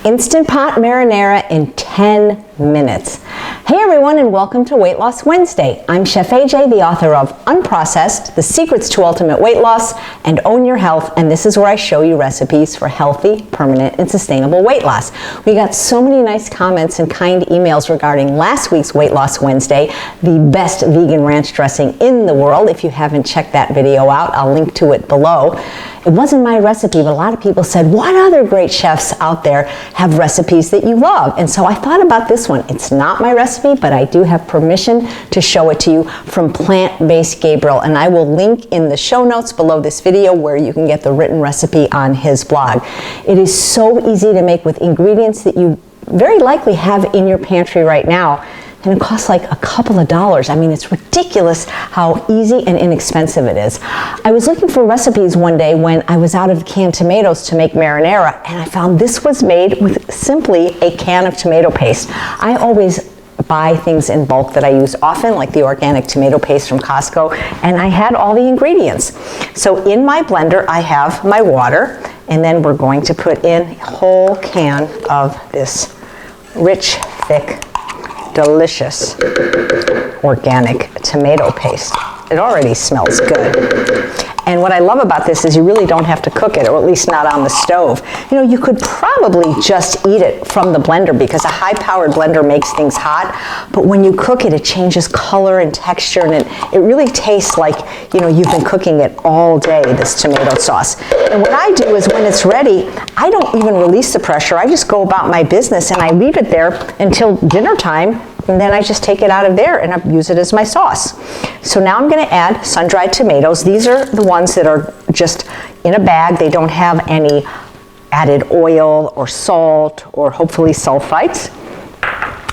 Instant Pot marinara in 10 minutes. Hey everyone, and welcome to Weight Loss Wednesday. I'm Chef AJ, the author of Unprocessed, The Secrets to Ultimate Weight Loss, and Own Your Health, and this is where I show you recipes for healthy, permanent, and sustainable weight loss. We got so many nice comments and kind emails regarding last week's Weight Loss Wednesday, the best vegan ranch dressing in the world. If you haven't checked that video out, I'll link to it below. It wasn't my recipe, but a lot of people said, what other great chefs out there have recipes that you love? And so I thought about this one. It's not my recipe, but I do have permission to show it to you from Plant Based Gabriel. And I will link in the show notes below this video where you can get the written recipe on his blog. It is so easy to make with ingredients that you very likely have in your pantry right now. And it costs like a couple of dollars. I mean, it's ridiculous how easy and inexpensive it is. I was looking for recipes one day when I was out of canned tomatoes to make marinara, and I found this was made with simply a can of tomato paste. I always buy things in bulk that I use often, like the organic tomato paste from Costco, and I had all the ingredients. So in my blender, I have my water, and then we're going to put in a whole can of this rich, thick, delicious organic tomato paste. It already smells good. And what I love about this is you really don't have to cook it, or at least not on the stove. You know, you could probably just eat it from the blender because a high-powered blender makes things hot, but when you cook it, it changes color and texture, and it really tastes like, you know, you've been cooking it all day, this tomato sauce. And what I do is when it's ready, I don't even release the pressure. I just go about my business and I leave it there until dinner time, and then I just take it out of there and I use it as my sauce. So now I'm going to add sun-dried tomatoes. These are the ones that are just in a bag. They don't have any added oil or salt or hopefully sulfites.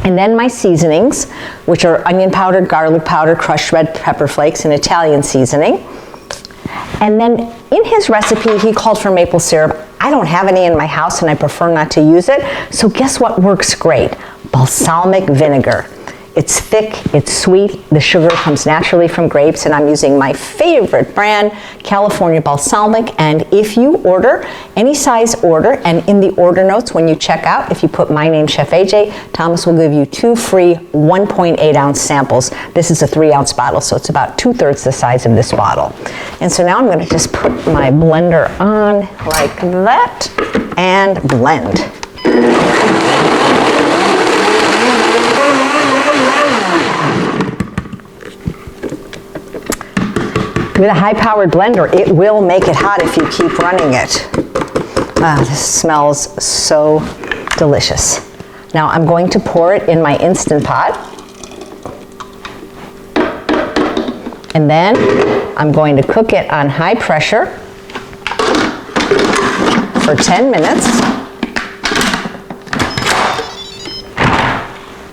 And then my seasonings, which are onion powder, garlic powder, crushed red pepper flakes, and Italian seasoning. And then in his recipe, he called for maple syrup. I don't have any in my house and I prefer not to use it. So guess what works great? Balsamic vinegar. It's thick, it's sweet, the sugar comes naturally from grapes, and I'm using my favorite brand, California Balsamic. And if you order, any size order, and in the order notes when you check out, if you put my name, Chef AJ, Thomas will give you 2 free 1.8 ounce samples. This is a 3-ounce bottle, so it's about 2/3 the size of this bottle. And so now I'm going to just put my blender on like that and blend. With a high-powered blender, it will make it hot if you keep running it. This smells so delicious. Now I'm going to pour it in my Instant Pot. And then I'm going to cook it on high pressure for 10 minutes.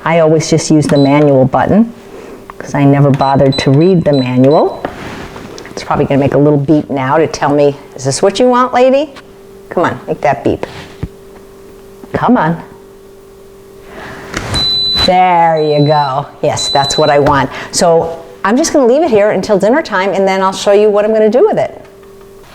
I always just use the manual button because I never bothered to read the manual. It's probably going to make a little beep now to tell me, is this what you want, lady? Come on, make that beep. Come on. There you go. Yes, that's what I want. So I'm just going to leave it here until dinner time, and then I'll show you what I'm going to do with it.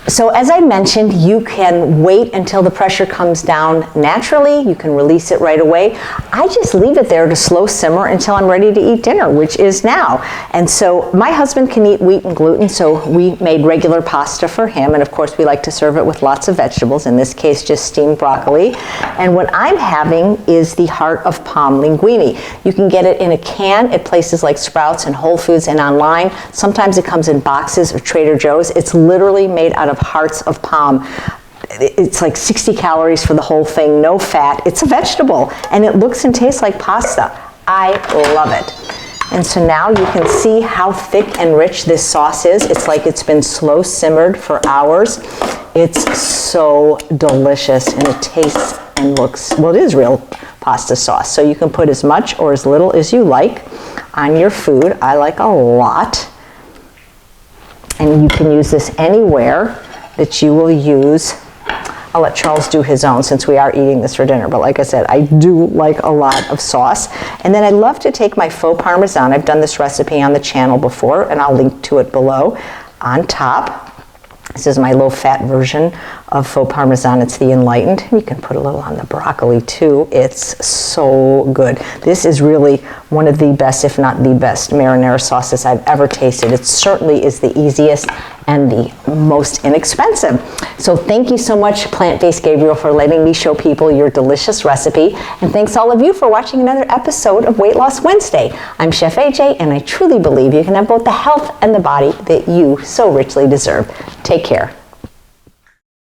So as I mentioned, you can wait until the pressure comes down naturally. You can release it right away. I just leave it there to slow simmer until I'm ready to eat dinner, which is now. And so my husband can eat wheat and gluten, so we made regular pasta for him. And of course, we like to serve it with lots of vegetables, in this case, just steamed broccoli. And what I'm having is the heart of palm linguine. You can get it in a can at places like Sprouts and Whole Foods and online. Sometimes it comes in boxes or Trader Joe's. It's literally made out of hearts of palm. It's like 60 calories for the whole thing, no fat. It's a vegetable, and it looks and tastes like pasta. I love it. And so now you can see how thick and rich this sauce is. It's like it's been slow simmered for hours. It's so delicious, and it tastes and looks, well, it is real pasta sauce. So you can put as much or as little as you like on your food. I like a lot. And you can use this anywhere that you will use. I'll let Charles do his own since we are eating this for dinner. But like I said, I do like a lot of sauce. And then I love to take my faux Parmesan. I've done this recipe on the channel before, and I'll link to it below, on top. This is my low-fat version of faux Parmesan. It's the Enlightened. You can put a little on the broccoli too. It's so good. This is really one of the best, if not the best, marinara sauces I've ever tasted. It certainly is the easiest and the most inexpensive. So thank you so much, Plant Based Gabriel, for letting me show people your delicious recipe. And thanks all of you for watching another episode of Weight Loss Wednesday. I'm Chef AJ, and I truly believe you can have both the health and the body that you so richly deserve. Take care.